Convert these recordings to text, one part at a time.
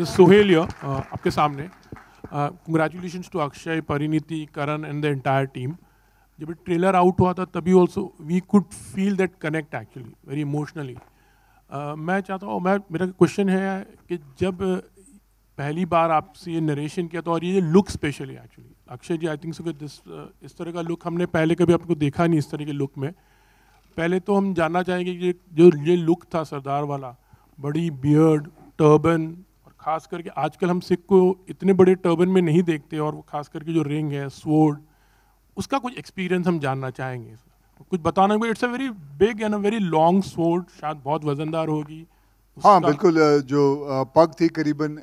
Sohail here, आपके सामने. Congratulations to Akshay, Pariniti, Karan and the entire team. जब trailer out हुआ था तभी also we could feel that connect actually very emotionally. मैं चाहता हूँ, मेरा क्वेश्चन है कि जब पहली बार आपसे ये नरेशन किया था और ये look specially actually Akshay ji, I think so कि इस तरह का लुक हमने पहले कभी आपको देखा नहीं इस तरह के लुक में. पहले तो हम जानना चाहेंगे कि जो ये लुक था सरदार वाला, बड़ी बियर्ड, टर्बन, और ख़ास करके आजकल हम सिख को इतने बड़े टर्बन में नहीं देखते, और वो खास करके जो रिंग है, स्वॉर्ड, उसका कुछ एक्सपीरियंस हम जानना चाहेंगे. कुछ बताना. It's a very big and a very long sword, शायद बहुत वजनदार होगी. हाँ बिल्कुल. जो पग थी करीबन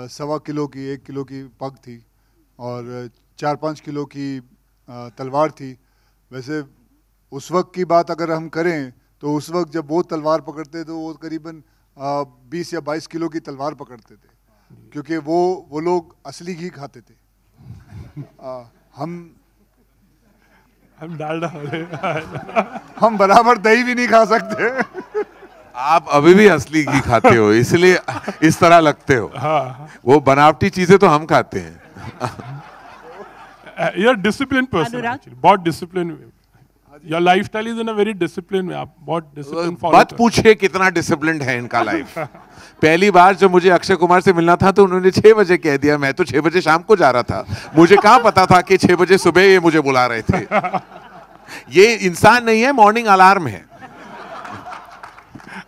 1.25 किलो की, 1 किलो की पग थी, और 4-5 किलो की तलवार थी. वैसे उस वक्त की बात अगर हम करें तो उस वक्त जब वो तलवार पकड़ते तो वो करीबन 20 या 22 किलो की तलवार पकड़ते थे, क्योंकि वो लोग असली घी खाते थे. हम डालडा हम बराबर दही भी नहीं खा सकते. आप अभी भी असली घी खाते हो, इसलिए इस तरह लगते हो. हाँ. वो बनावटी चीजें तो हम खाते हैं. You're a disciplined person actually. बहुत discipline. Your lifestyle is in a very disciplined way. आप बहुत डिसिप्लिन फॉलो. मत पूछिए कितना डिसिप्लिन्ड है इनका लाइफ. पहली बार जब मुझे अक्षय कुमार से मिलना था तो उन्होंने 6 बजे कह दिया. मैं तो 6 बजे शाम को जा रहा था. मुझे कहाँ पता था कि 6 बजे सुबह ये मुझे बुला रहे थे. ये इंसान नहीं है, मॉर्निंग अलार्म है.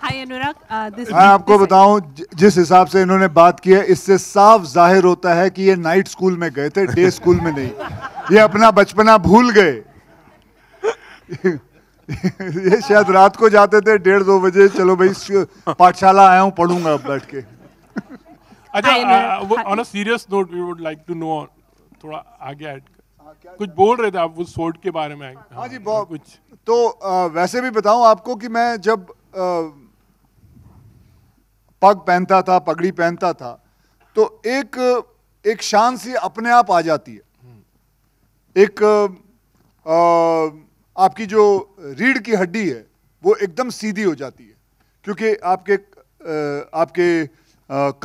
मैं आपको बताऊं, जिस हिसाब से इन्होंने बात की है, इससे साफ जाहिर होता है कि ये नाइट स्कूल में गए थे, डे स्कूल में नहीं. ये अपना बचपना भूल गए. ये शायद रात को जाते थे 1:30-2 बजे. चलो भाई पाठशाला आया हूँ, पढ़ूंगा अब बैठ के. अच्छा, on a serious note we would like to know, थोड़ा आगे ऐड कुछ बोल रहे थे आप वो स्वॉर्ड के बारे में. हाँ जी, कुछ तो वैसे भी बताऊं आपको कि मैं जब पग पहनता था, पगड़ी पहनता था, तो एक शान सी अपने आप आ जाती है. एक आपकी जो रीढ़ की हड्डी है वो एकदम सीधी हो जाती है, क्योंकि आपके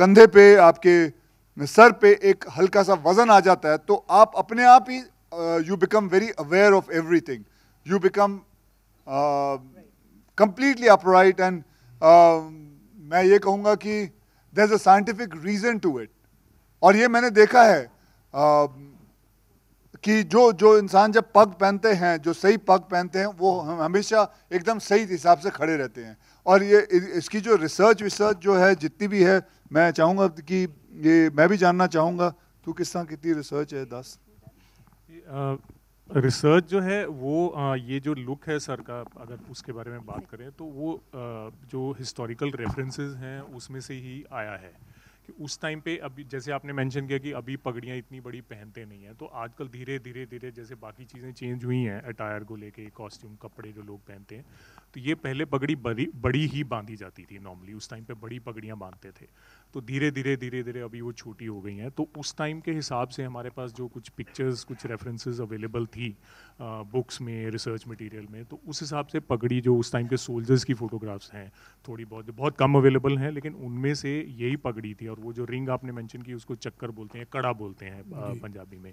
कंधे पे, आपके सर पे एक हल्का सा वजन आ जाता है. तो आप अपने आप ही you become very aware of everything. You become completely upright, and मैं ये कहूँगा कि there's a scientific reason to it. और ये मैंने देखा है कि जो इंसान जब पग पहनते हैं, जो सही पग पहनते हैं, वो हमेशा एकदम सही हिसाब से खड़े रहते हैं. और ये इसकी जो रिसर्च जो है जितनी भी है, मैं चाहूँगा कि ये मैं भी जानना चाहूँगा. तू किस तरह कितनी रिसर्च है? 10 रिसर्च जो है वो ये जो लुक है सर का, अगर उसके बारे में बात करें तो वो जो हिस्टोरिकल रेफरेंसेस हैं उसमें से ही आया है कि उस टाइम पे, अभी जैसे आपने मेंशन किया कि अभी पगड़ियाँ इतनी बड़ी पहनते नहीं हैं, तो आजकल धीरे धीरे जैसे बाकी चीज़ें चेंज हुई हैं, अटायर को लेके, कॉस्ट्यूम, कपड़े जो लोग पहनते हैं, तो ये पहले पगड़ी बड़ी ही बांधी जाती थी नॉर्मली. उस टाइम पे बड़ी पगड़ियाँ बांधते थे. तो धीरे धीरे अभी वो छोटी हो गई हैं. तो उस टाइम के हिसाब से हमारे पास जो कुछ पिक्चर्स, कुछ रेफरेंसेस अवेलेबल थी बुक्स में, रिसर्च मटेरियल में, तो उस हिसाब से पगड़ी जो उस टाइम के सोल्जर्स की फ़ोटोग्राफ्स हैं, थोड़ी बहुत कम अवेलेबल हैं, लेकिन उनमें से यही पगड़ी थी. और वो जो रिंग आपने मेंशन की, उसको चक्कर बोलते हैं, कड़ा बोलते हैं पंजाबी में,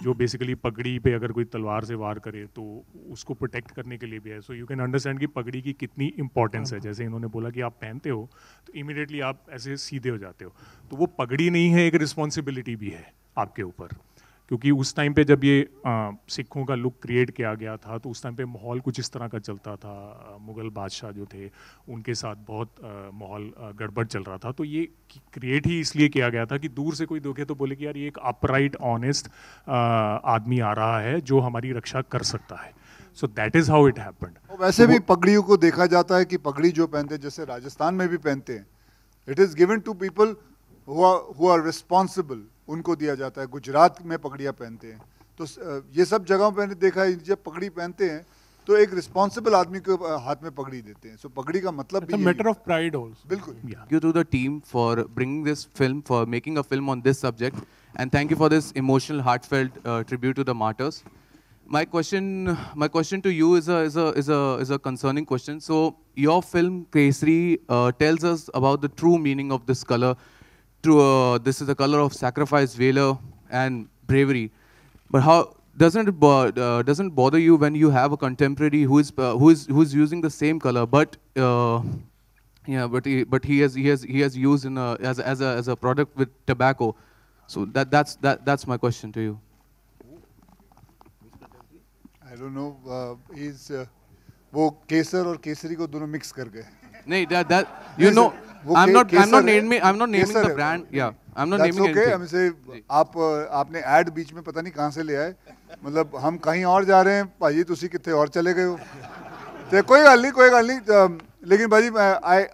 जो बेसिकली पगड़ी पे अगर कोई तलवार से वार करे तो उसको प्रोटेक्ट करने के लिए भी है. सो यू कैन अंडरस्टैंड कि पगड़ी की कितनी इंपॉर्टेंस है. जैसे इन्होंने बोला कि आप पहनते हो तो इमीडिएटली आप ऐसे सीधे हो जाते हो. तो वो पगड़ी नहीं है, एक रिस्पॉन्सिबिलिटी भी है आपके ऊपर, क्योंकि उस टाइम पे जब ये सिखों का लुक क्रिएट किया गया था तो उस टाइम पे माहौल कुछ इस तरह का चलता था. मुग़ल बादशाह जो थे उनके साथ बहुत माहौल गड़बड़ चल रहा था. तो ये क्रिएट ही इसलिए किया गया था कि दूर से कोई देखे तो बोले कि यार ये एक अपराइट, ऑनेस्ट आदमी आ रहा है जो हमारी रक्षा कर सकता है. So that is how it happened. वैसे भी पगड़ियों को देखा जाता है कि पगड़ी जो पहनते हैं, जैसे राजस्थान में भी पहनते हैं, it is given to people who are responsible. उनको दिया जाता है. गुजरात में पगड़ियाँ पहनते हैं. तो ये सब जगहों पे मैंने देखा है, जब पगड़ी पहनते हैं तो एक रिस्पॉन्सिबल आदमी को हाथ में पगड़ी देते हैं. सो पगड़ी का मतलब भी मैटर ऑफ प्राइड आल्सो. बिल्कुल. Thank you to the team for bringing this film, for making a film on this subject, and thank you for this emotional, heartfelt tribute to the martyrs. My question to you is a concerning question. So your film Kesari tells us about the true meaning of this color. this is the color of sacrifice, valor, and bravery. But how doesn't it doesn't bother you when you have a contemporary who is using the same color, but yeah, but he has used in as a product with tobacco. So that's my question to you. I don't know. He's वो केसर और केसरी को दोनों mix कर गए. नहीं, that you know, I'm not naming the brand. Yeah, I'm not naming anything. हम इसे आपने ऐड बीच में पता नहीं कहाँ से ले आए. मतलब हम कहीं और जा रहे हैं, भाई तुसी कितने और चले गए हो. तो कोई गल नहीं. लेकिन भाई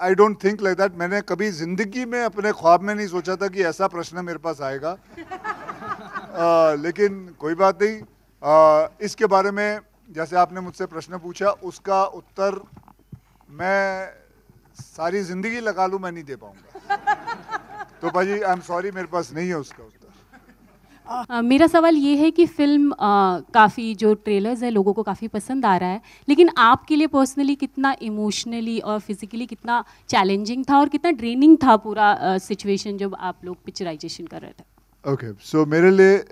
I don't think like that. मैंने कभी जिंदगी में अपने ख्वाब में नहीं सोचा था कि ऐसा प्रश्न मेरे पास आएगा. लेकिन कोई बात नहीं. इसके बारे में जैसे आपने मुझसे प्रश्न पूछा, उसका उत्तर मैं सारी जिंदगी लगा लूं, मैं नहीं दे पाऊंगा. तो भाई आई एम सॉरी, मेरे पास नहीं है उसका उत्तर. मेरा सवाल ये है कि फिल्म काफ़ी जो ट्रेलर्स है लोगों को काफ़ी पसंद आ रहा है, लेकिन आपके लिए पर्सनली कितना इमोशनली और फिजिकली कितना चैलेंजिंग था और कितना ड्रेनिंग था पूरा सिचुएशन जब आप लोग पिक्चराइजेशन कर रहे थे? ओके, सो मेरे लिए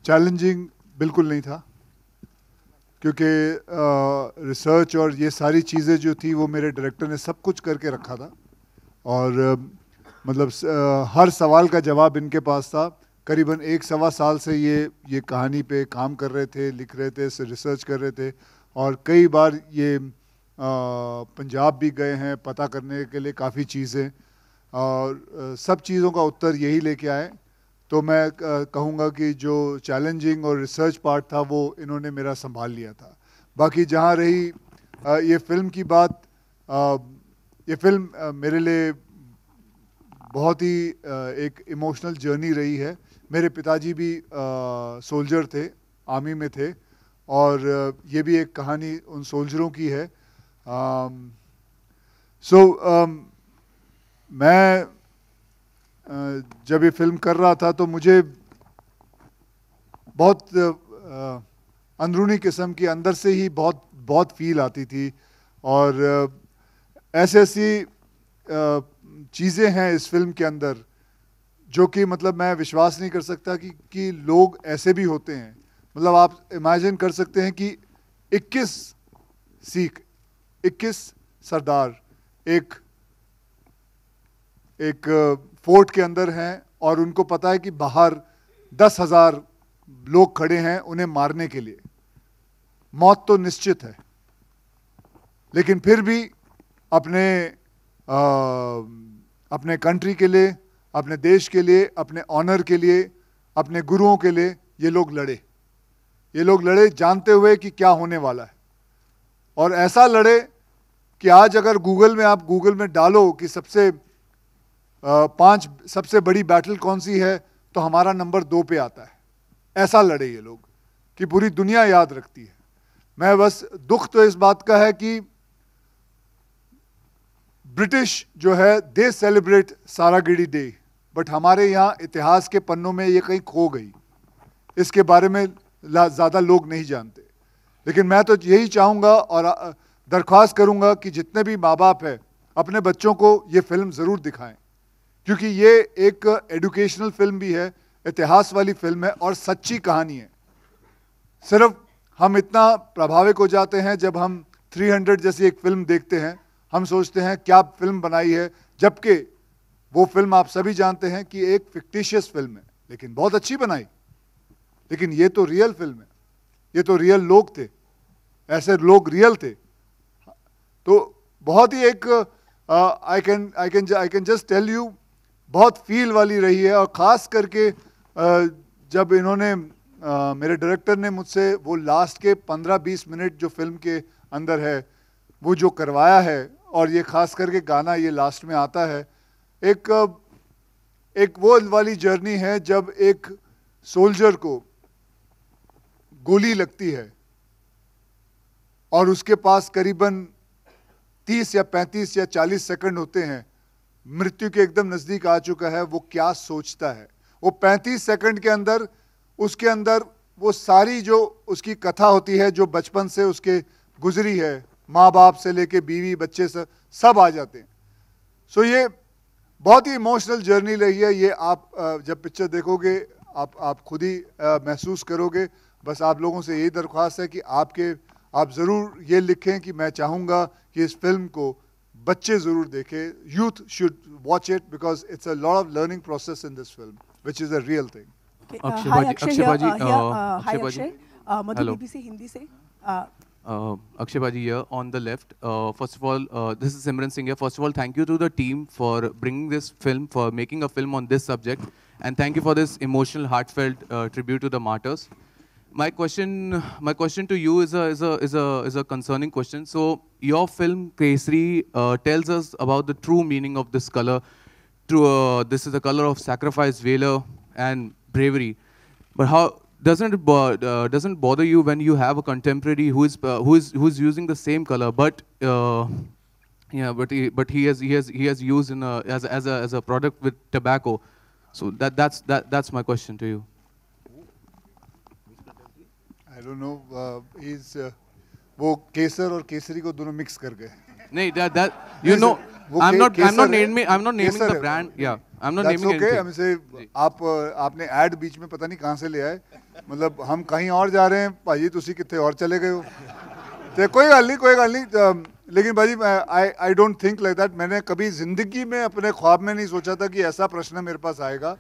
चैलेंजिंग बिल्कुल नहीं था, क्योंकि रिसर्च और ये सारी चीज़ें जो थी वो मेरे डायरेक्टर ने सब कुछ करके रखा था. और मतलब हर सवाल का जवाब इनके पास था. करीबन 1-1.25 साल से ये कहानी पे काम कर रहे थे, लिख रहे थे, रिसर्च कर रहे थे. और कई बार ये पंजाब भी गए हैं पता करने के लिए काफ़ी चीज़ें, और सब चीज़ों का उत्तर यही लेके आए. तो मैं कहूँगा कि जो चैलेंजिंग और रिसर्च पार्ट था वो इन्होंने मेरा संभाल लिया था. बाकी जहाँ रही ये फिल्म की बात, ये फिल्म मेरे लिए बहुत ही एक इमोशनल जर्नी रही है. मेरे पिताजी भी सोल्जर थे, आर्मी में थे, और ये भी एक कहानी उन सोल्जरों की है. मैं जब ये फिल्म कर रहा था तो मुझे बहुत अंदरूनी किस्म की अंदर से ही बहुत फील आती थी. और ऐसी चीज़ें हैं इस फिल्म के अंदर जो कि मतलब मैं विश्वास नहीं कर सकता कि लोग ऐसे भी होते हैं. मतलब आप इमेजिन कर सकते हैं कि 21 सिख, 21 सरदार एक फोर्ट के अंदर हैं, और उनको पता है कि बाहर 10,000 लोग खड़े हैं उन्हें मारने के लिए. मौत तो निश्चित है, लेकिन फिर भी अपने कंट्री के लिए, अपने देश के लिए, अपने ऑनर के लिए, अपने गुरुओं के लिए ये लोग लड़े जानते हुए कि क्या होने वाला है. और ऐसा लड़े कि आज अगर गूगल में डालो कि सबसे 5 सबसे बड़ी बैटल कौन सी है, तो हमारा नंबर 2 पे आता है. ऐसा लड़े ये लोग कि पूरी दुनिया याद रखती है. मैं बस दुख तो इस बात का है कि ब्रिटिश जो है दे सेलिब्रेट सारागिड़ी डे, बट हमारे यहाँ इतिहास के पन्नों में ये कहीं खो गई. इसके बारे में ज़्यादा लोग नहीं जानते. लेकिन मैं तो यही चाहूँगा और दरख्वास्त करूँगा कि जितने भी माँ बाप हैं अपने बच्चों को ये फिल्म ज़रूर दिखाएं, क्योंकि ये एक एजुकेशनल फिल्म भी है, इतिहास वाली फिल्म है और सच्ची कहानी है. सिर्फ हम इतना प्रभावित हो जाते हैं जब हम 300 जैसी एक फिल्म देखते हैं, हम सोचते हैं क्या फिल्म बनाई है, जबकि वो फिल्म आप सभी जानते हैं कि एक फिक्टिशियस फिल्म है, लेकिन बहुत अच्छी बनाई. लेकिन ये तो रियल फिल्म है, ये तो रियल लोग थे, ऐसे लोग रियल थे. तो बहुत ही एक I can just tell you बहुत फील वाली रही है. और ख़ास करके जब इन्होंने मेरे डायरेक्टर ने मुझसे वो लास्ट के 15-20 मिनट जो फिल्म के अंदर है वो जो करवाया है, और ये ख़ास करके गाना ये लास्ट में आता है, एक वो वाली जर्नी है जब एक सोल्जर को गोली लगती है और उसके पास करीबन 30 या 35 या 40 सेकंड होते हैं, मृत्यु के एकदम नज़दीक आ चुका है. वो क्या सोचता है, वो 35 सेकंड के अंदर उसके अंदर वो सारी जो उसकी कथा होती है जो बचपन से उसके गुजरी है, माँ बाप से लेके बीवी बच्चे से सब आ जाते हैं. सो ये बहुत ही इमोशनल जर्नी रही है ये। आप जब पिक्चर देखोगे आप खुद ही महसूस करोगे। बस आप लोगों से यही दरख्वास्त है कि आप ज़रूर ये लिखें कि मैं चाहूँगा कि इस फिल्म को बच्चे ज़रूर देखें। Youth should watch it because it's a lot of learning process in this film which is a real thing. Akshay Hi Baji, Akshay Akshay here. Baji, Hi Akshay Baji. Akshay. Madhu Hello. BBC Hindi से. Akshay Baji here on the left. First of all, this is Simran Singh here. First of all, thank you to the team for bringing this film, for making a film on this subject, and thank you for this emotional, heartfelt tribute to the martyrs. My question to you is a concerning question. So, your film Kesari tells us about the true meaning of this color. This is the color of sacrifice, valor, and bravery. But how doesn't it bother you when you have a contemporary who's using the same color, but he has used in as a product with tobacco. So that's my question to you. I don't know. वो केसर और केसरी को दोनों mix कर गए। नहीं, that you know, I'm not naming Kesar the है। brand. Yeah, I'm not That's naming okay. anything. हमसे आपने ऐड बीच में पता नहीं कहाँ से ले आए। मतलब हम कहीं और जा रहे हैं, भाजी तुसी कितने और चले गए हो। तो कोई गल नहीं। लेकिन भाजी I don't think like that. मैंने कभी जिंदगी में अपने ख्वाब में नहीं सोचा था कि ऐसा प्रश्न मेरे पास आएगा।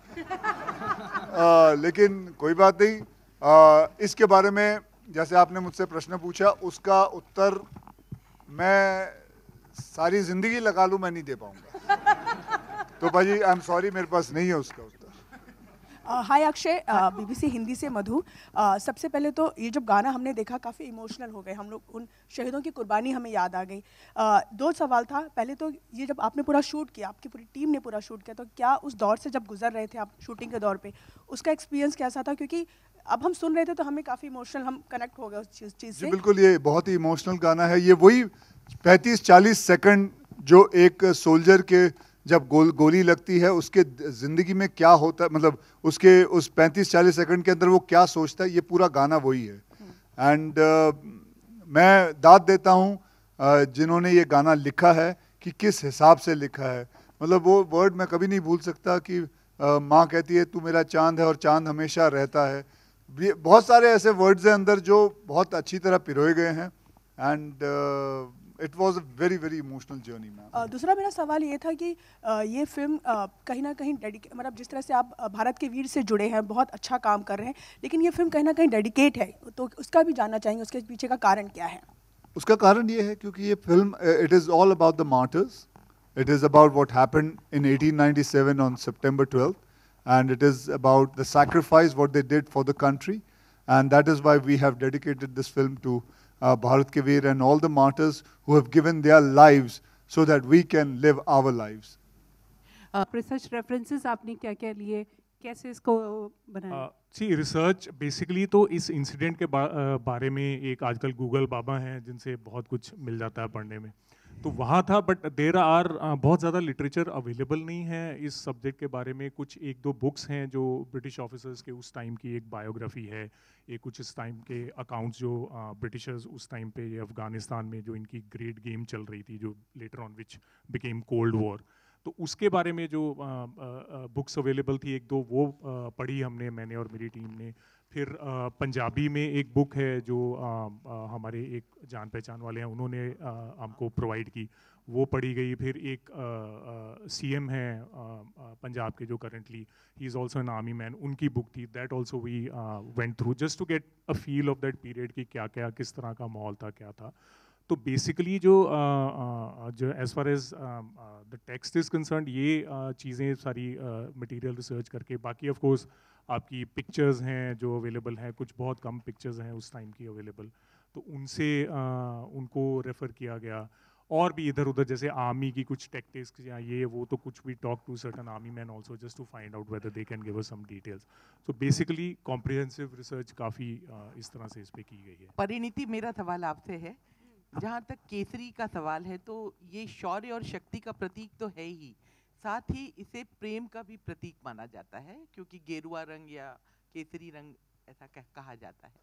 लेकिन कोई बात नहीं। इसके बारे में जैसे आपने मुझसे प्रश्न पूछा, उसका उत्तर मैं सारी जिंदगी लगा लूं, मैं नहीं दे पाऊंगा। तो भाजी आई एम सॉरी, मेरे पास नहीं है उसका उत्तर। हाय अक्षय, बीबीसी हिंदी से मधु। सबसे पहले तो ये जब गाना हमने देखा काफ़ी इमोशनल हो गए हम लोग। उन शहीदों की कुर्बानी हमें याद आ गई। दो सवाल था। पहले तो ये जब आपने पूरा शूट किया, आपकी पूरी टीम ने पूरा शूट किया, तो क्या उस दौर से जब गुजर रहे थे आप शूटिंग के दौर पे, उसका एक्सपीरियंस कैसा था? क्योंकि अब हम सुन रहे थे तो हमें काफ़ी इमोशनल, हम कनेक्ट हो गए उस चीज़ से। जी बिल्कुल, ये बहुत ही इमोशनल गाना है। ये वही 35-40 सेकंड जो एक सोल्जर के जब गोली लगती है उसके ज़िंदगी में क्या होता है, मतलब उसके उस 35-40 सेकंड के अंदर वो क्या सोचता है, ये पूरा गाना वही है। एंड मैं दाद देता हूँ जिन्होंने ये गाना लिखा है कि किस हिसाब से लिखा है। मतलब वो वर्ड मैं कभी नहीं भूल सकता कि माँ कहती है तू मेरा चांद है और चांद हमेशा रहता है। बहुत सारे ऐसे वर्ड्स हैं अंदर जो बहुत अच्छी तरह पिरोए गए हैं। And it was a very very emotional journey ma'am. दूसरा मेरा सवाल ये था कि ये फिल्म कहीं ना कहीं मतलब जिस तरह से आप भारत के वीर से जुड़े हैं, बहुत अच्छा काम कर रहे हैं, लेकिन ये फिल्म कहीं ना कहीं डेडिकेट है, तो उसका भी जानना चाहेंगे, उसके पीछे का कारण क्या है? उसका कारण ये है क्योंकि ये film it is all about the martyrs. It is about what happened in 1897 on September 12th, and it is about the sacrifice what they did for the country, and that is why we have dedicated this film to Bharat Ke Veer and all the martyrs who have given their lives so that we can live our lives. Research references आपने क्या क्या लिए, कैसे इसको बनाया? जी, research basically तो इस incident के बारे में एक आजकल गूगल बाबा हैं जिनसे बहुत कुछ मिल जाता है पढ़ने में, तो वहाँ था। बट देर आर बहुत ज़्यादा लिटरेचर अवेलेबल नहीं है इस सब्जेक्ट के बारे में। कुछ एक दो बुक्स हैं जो ब्रिटिश ऑफिसर्स के उस टाइम की एक बायोग्राफी है, एक कुछ इस टाइम के अकाउंट्स जो ब्रिटिशर्स उस टाइम पे अफ़गानिस्तान में जो इनकी ग्रेट गेम चल रही थी जो later on which became cold war, तो उसके बारे में जो बुक्स अवेलेबल थी एक दो वो पढ़ी हमने, मैंने और मेरी टीम ने। फिर पंजाबी में एक बुक है जो हमारे एक जान पहचान वाले हैं उन्होंने हमको प्रोवाइड की, वो पढ़ी गई। फिर एक सीएम हैं पंजाब के जो करंटली ही is also an army man, उनकी बुक थी, that also we went through just to get a feel of that period कि क्या क्या किस तरह का माहौल था, क्या था। तो बेसिकली जो as far as the text is concern, ये चीज़ें सारी मटेरियल रिसर्च करके, बाकी ऑफ कोर्स आपकी पिक्चर्स हैं जो अवेलेबल हैं, कुछ बहुत कम पिक्चर्स हैं उस टाइम की अवेलेबल, तो उनसे उनको रेफ़र किया गया। और भी इधर उधर जैसे आर्मी की कुछ टैक्टिक्स या ये वो, तो कुछ भी talk to certain army man also just to find out whether they can give us some details. So basically comprehensive research काफ़ी इस तरह से इस पे की गई है। परिणीति, मेरा सवाल आपसे है, जहाँ तक केसरी का सवाल है तो ये शौर्य और शक्ति का प्रतीक तो है ही, साथ ही इसे प्रेम का भी प्रतीक माना जाता है, क्योंकि गेरुआ रंग या केसरी रंग ऐसा कहा जाता है।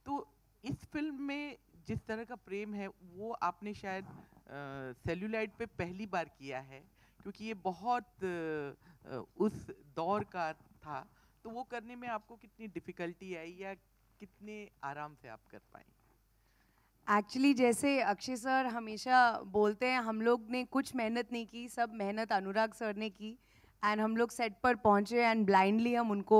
तो इस फिल्म में जिस तरह का प्रेम है वो आपने शायद सेल्यूलाइड पे पहली बार किया है, क्योंकि ये बहुत उस दौर का था, तो वो करने में आपको कितनी डिफिकल्टी आई या कितने आराम से आप कर पाए? एक्चुअली जैसे अक्षय सर हमेशा बोलते हैं, हम लोग ने कुछ मेहनत नहीं की, सब मेहनत अनुराग सर ने की। एंड हम लोग सेट पर पहुंचे एंड ब्लाइंडली हम उनको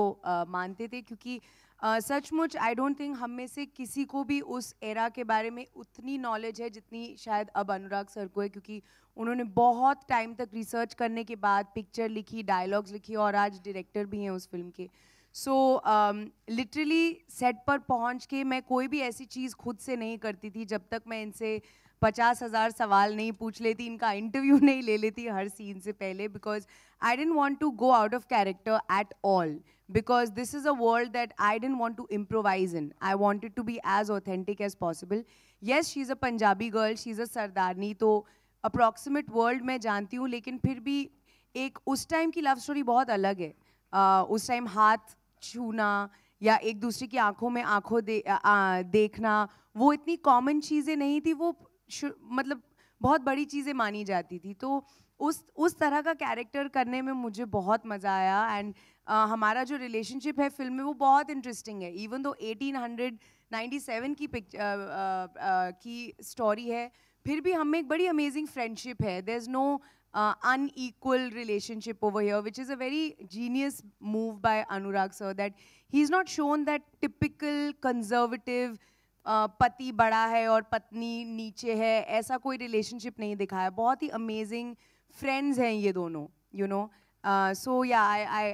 मानते थे, क्योंकि सचमुच आई डोंट थिंक हम में से किसी को भी उस एरा के बारे में उतनी नॉलेज है जितनी शायद अब अनुराग सर को है, क्योंकि उन्होंने बहुत टाइम तक रिसर्च करने के बाद पिक्चर लिखी, डायलॉग्स लिखी और आज डायरेक्टर भी हैं उस फिल्म के। सो लिटरली सेट पर पहुंच के मैं कोई भी ऐसी चीज़ खुद से नहीं करती थी जब तक मैं इनसे 50,000 सवाल नहीं पूछ लेती, इनका इंटरव्यू नहीं ले लेती हर सीन से पहले, because I don't want to go out of character at all, because this is a world that I didn't want to improvise in. I wanted to be as authentic as possible. Yes, she's a Punjabi girl, she's a सरदारनी, तो approximate world मैं जानती हूँ, लेकिन फिर भी एक उस time की लव स्टोरी बहुत अलग है। उस टाइम हाथ छूना या एक दूसरे की आंखों में आंखों देखना, वो इतनी कॉमन चीज़ें नहीं थी, वो मतलब बहुत बड़ी चीज़ें मानी जाती थी। तो उस तरह का कैरेक्टर करने में मुझे बहुत मज़ा आया। एंड हमारा जो रिलेशनशिप है फिल्म में वो बहुत इंटरेस्टिंग है। इवन दो 1897 की स्टोरी है, फिर भी हमें एक बड़ी अमेजिंग फ्रेंडशिप है। There is no unequal relationship over here, which is a very genius move by Anurag sir, that he's not shown that typical conservative पति बड़ा है और पत्नी नीचे है, ऐसा कोई relationship नहीं दिखाया। बहुत ही amazing friends हैं ये दोनों, you know. So yeah,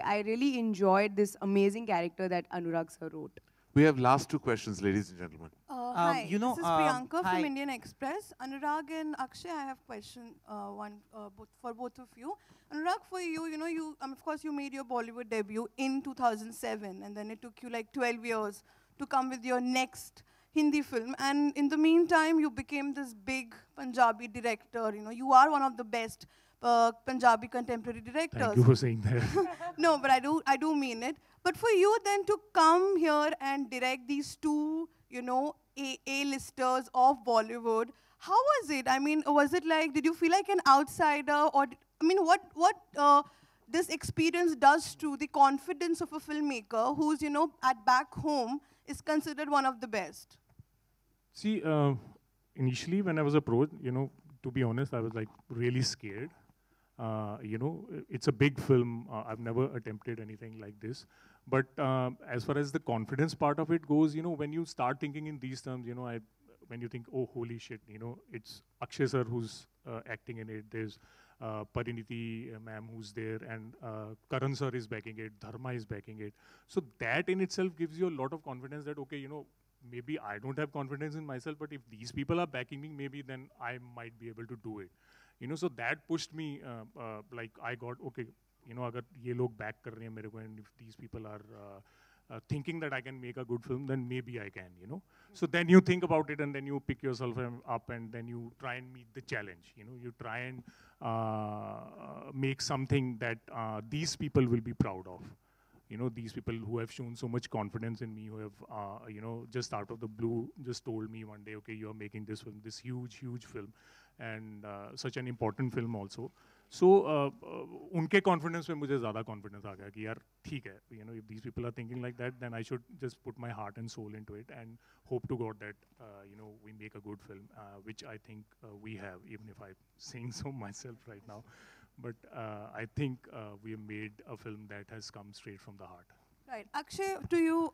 I really enjoyed this amazing character that Anurag sir wrote. We have last two questions, ladies and gentlemen. Hi, you know, this is Priyanka hi. from Indian Express. Anurag and Akshay, I have question for both of you. Anurag, for you, you know, of course you made your Bollywood debut in 2007, and then it took you like 12 years to come with your next Hindi film. And in the meantime, you became this big Punjabi director. You know, you are one of the best Punjabi contemporary directors. Thank you for saying that. No, but I do mean it. But for you then to come here and direct these two, you know, A-listers of Bollywood, how was it? I mean, was it like, did you feel like an outsider? Or, I mean, what this experience does to the confidence of a filmmaker who's, you know, at back home is considered one of the best? See, initially when I was approached, you know, to be honest, I was like really scared. You know, it's a big film. I've never attempted anything like this. But as far as the confidence part of it goes, you know, when you start thinking in these terms, you know, when you think, oh, holy shit, you know, it's Akshay sir who's acting in it. There's Pariniti ma'am who's there, and Karan sir is backing it. Dharma is backing it. So that in itself gives you a lot of confidence that, okay, you know, maybe I don't have confidence in myself, but if these people are backing me, maybe then I might be able to do it. You know, so that pushed me, like I got, okay, you know, agar ye log back kar rahe hain mere ko, and if these people are thinking that I can make a good film, then maybe I can, you know. So then you think about it, and then you pick yourself up, and then you try and meet the challenge. You know, you try and make something that these people will be proud of. You know, these people who have shown so much confidence in me, who have, you know, just out of the blue, just told me one day, okay, you're making this film, this huge, huge film, and such an important film also. So, unke confidence mein mujhe zyada confidence aa gaya ki yaar, theek hai, you know, if these people are thinking like that, then I should just put my heart and soul into it and hope to God that, you know, we make a good film, which I think we have, even if I'm saying so myself right now. But I think we have made a film that has come straight from the heart. Right. Akshay, to you,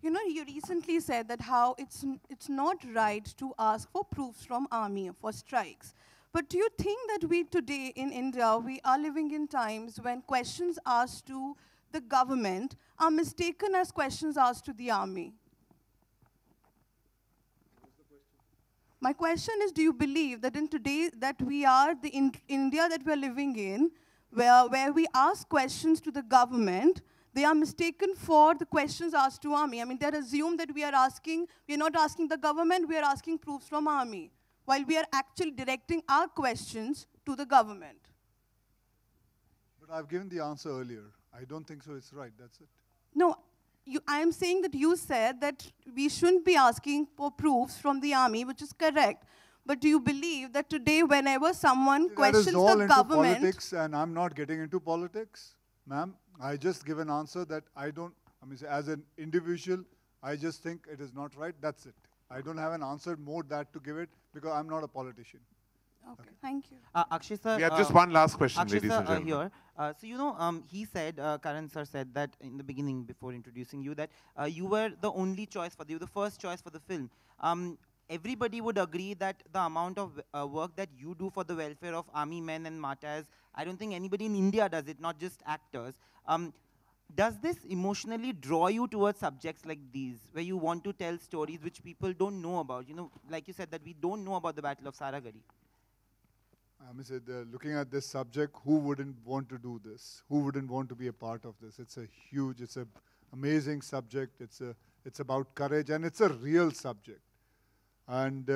you know, you recently said that how it's not right to ask for proofs from army for strikes. But do you think that we today in India, we are living in times when questions asked to the government are mistaken as questions asked to the army? My question is, do you believe that in today that we are the India that we are living in, where we ask questions to the government, they are mistaken for the questions asked to army? I mean, they assume that we are not asking the government, we are asking proofs from army, while we are actually directing our questions to the government. But I've given the answer earlier. I don't think so it's right, that's it. No. I am saying that you said that we shouldn't be asking for proofs from the army, which is correct. But do you believe that today, whenever someone That questions is all the into government, politics, and I'm not getting into politics, ma'am. I just give an answer that I don't. I mean, as an individual, I just think it is not right. That's it. I don't have an answer more that to give it because I'm not a politician. okay, thank you. Akshay sir, We have just one last question, Akshay ladies sir, and gentlemen. here. So you know, he said, Karan sir said that in the beginning before introducing you that you were the only choice for the first choice for the film. Everybody would agree that the amount of work that you do for the welfare of army men and martyrs, I don't think anybody in India does it, not just actors. Does this emotionally draw you towards subjects like these, where you want to tell stories which people don't know about? You know, like you said, that we don't know about the Battle of Saragari. I mean, looking at this subject, who wouldn't want to do this? Who wouldn't want to be a part of this? It's a huge, it's an amazing subject. It's about courage, and it's a real subject. And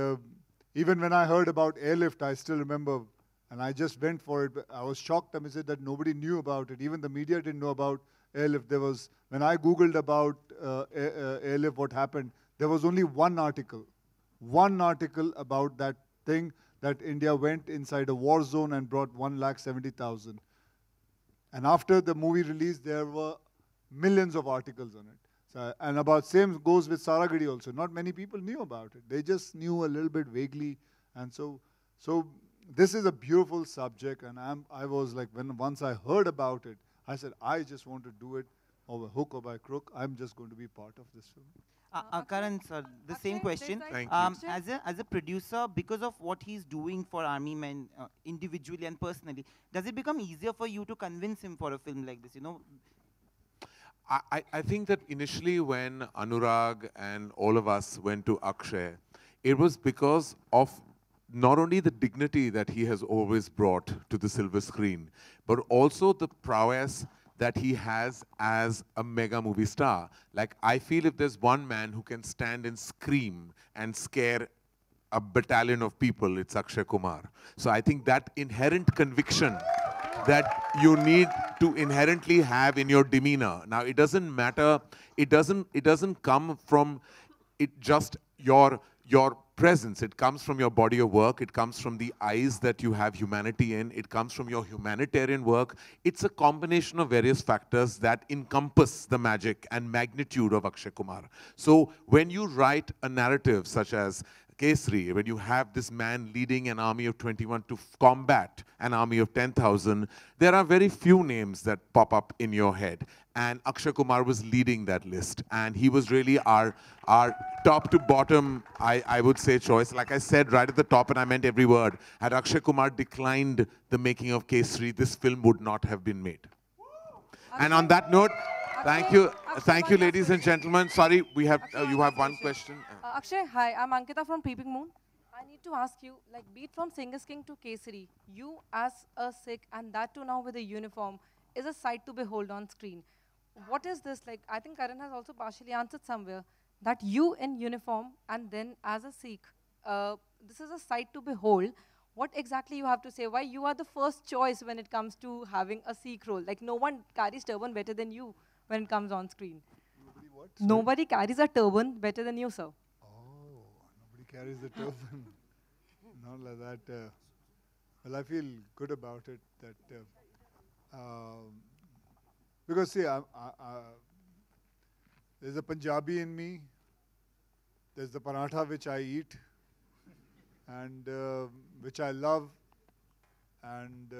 even when I heard about airlift, I still remember, and I just went for it. I was shocked. I mean, that nobody knew about it. Even the media didn't know about airlift. There was, when I Googled about airlift, what happened, there was only one article about that thing, that India went inside a war zone and brought 1,70,000. And after the movie release, there were millions of articles on it. So, and about same goes with Saragari also. Not many people knew about it. They just knew a little bit vaguely. And so this is a beautiful subject. And I was like, once I heard about it, I said, I just want to do it over hook or by crook. I'm just going to be part of this film. Karan sir, the same question. Thank you. As a producer, because of what he's doing for army men individually and personally, does it become easier for you to convince him for a film like this? You know, I think that initially when Anurag and all of us went to Akshay, it was because of not only the dignity that he has always brought to the silver screen, but also the prowess that he has as a mega movie star. Like, I feel if there's one man who can stand and scream and scare a battalion of people, it's Akshay Kumar. So I think that inherent conviction that you need to inherently have in your demeanor. Now, it doesn't matter, it doesn't come from just your presence. It comes from your body of work. It comes from the eyes that you have humanity in. It comes from your humanitarian work. It's a combination of various factors that encompass the magic and magnitude of Akshay Kumar. So when you write a narrative such as Kesari, when you have this man leading an army of 21 to combat an army of 10,000, there are very few names that pop up in your head. And Akshay Kumar was leading that list. And he was really our top to bottom, I would say, choice. Like I said right at the top, and I meant every word, had Akshay Kumar declined the making of Kesari, this film would not have been made. And on that note, thank you, ladies and gentlemen. Sorry, we have you have one question. Akshay, hi, I'm Ankita from Peeping Moon. I need to ask you, like, be it from Singers King to Kesari, you as a Sikh, and that too now with a uniform, is a sight to behold on screen. What is this like? I think Karan has also partially answered somewhere that you in uniform and then as a Sikh, this is a sight to behold. What exactly you have to say? Why you are the first choice when it comes to having a Sikh role? Like, no one carries turban better than you when it comes on screen. Nobody what? Nobody carries a turban better than you, sir. Nobody carries the turban. Not like that. Well, I feel good about it. That because see, there's a Punjabi in me. There's the paratha which I eat, and which I love, and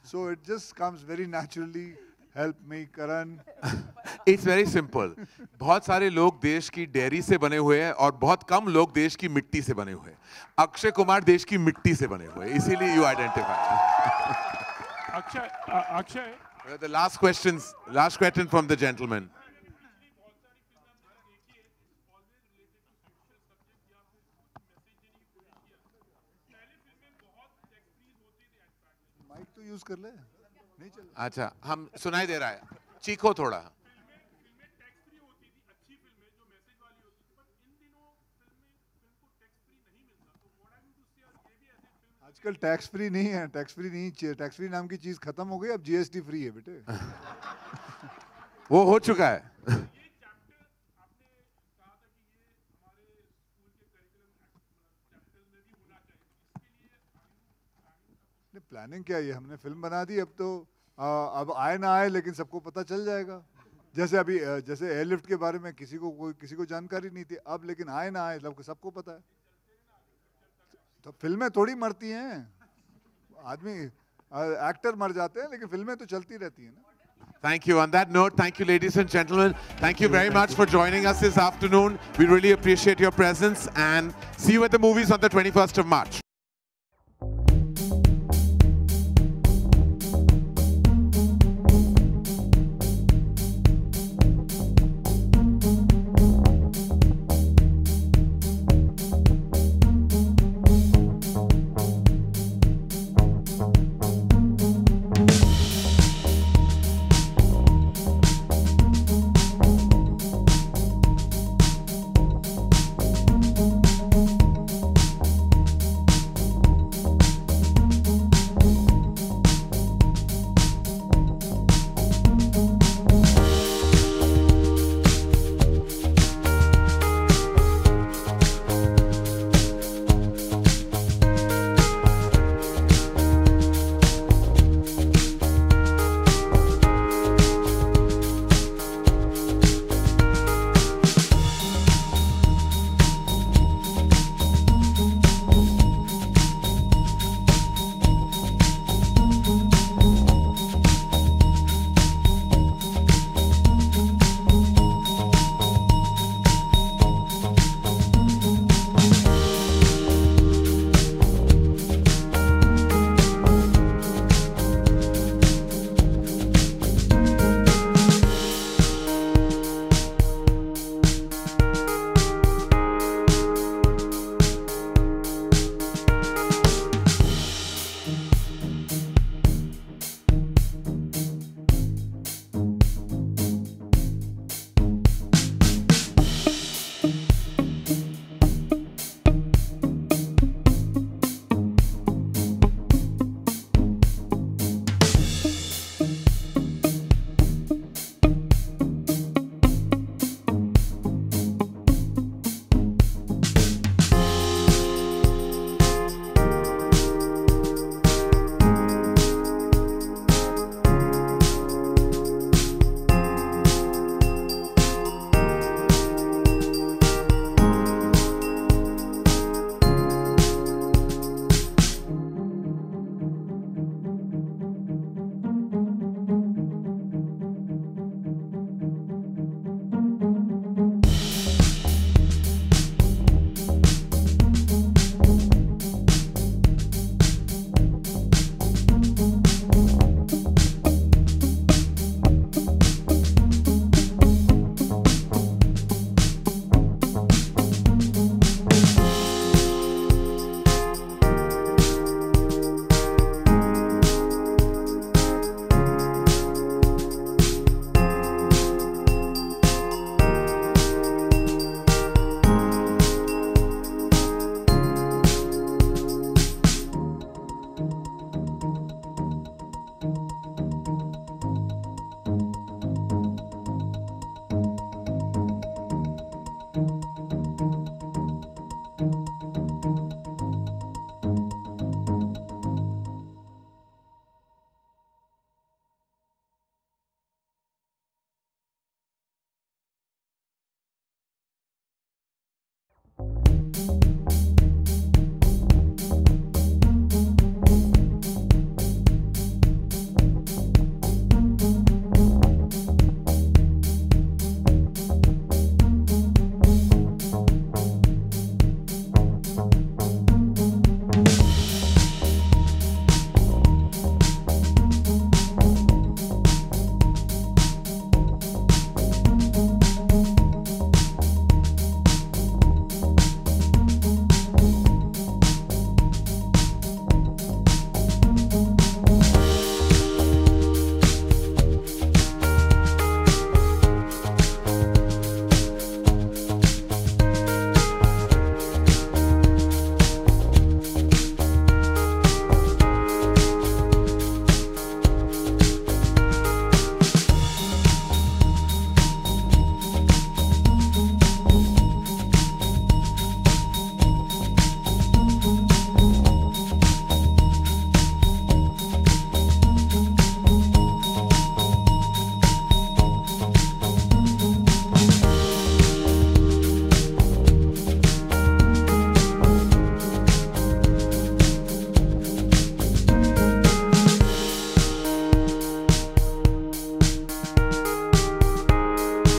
so it just comes very naturally. Help me, Karan. It's very simple. बहुत सारे लोग देश की dairy से बने हुए हैं और बहुत कम लोग देश की मिट्टी से बने हुए हैं. अक्षय कुमार देश की मिट्टी से बने हुए हैं. इसीलिए you identify. Akshay. The last question from the gentleman. Mic तो यूज कर ले. नहीं चल. अच्छा, हम सुनाई दे रहा है. चीखो थोड़ा. आजकल टैक्स फ्री नहीं है. टैक्स फ्री नाम की चीज खत्म हो गई. अब जीएसटी फ्री है बेटे. वो हो चुका है. प्लानिंग क्या है, हमने फिल्म बना दी, अब तो अब आए ना आए लेकिन सबको पता चल जाएगा। जैसे अभी जैसे एयरलिफ्ट के बारे में किसी को जानकारी नहीं थी, अब लेकिन आए ना आए सबको पता है। तो फिल्में थोड़ी मरती हैं, आदमी एक्टर मर जाते हैं लेकिन फिल्में तो चलती रहती हैं ना। Thank you. On that note, thank you, ladies and gentlemen. Thank you very much for joining us this afternoon. We really appreciate your presence and see you at the movies on the 21st of March.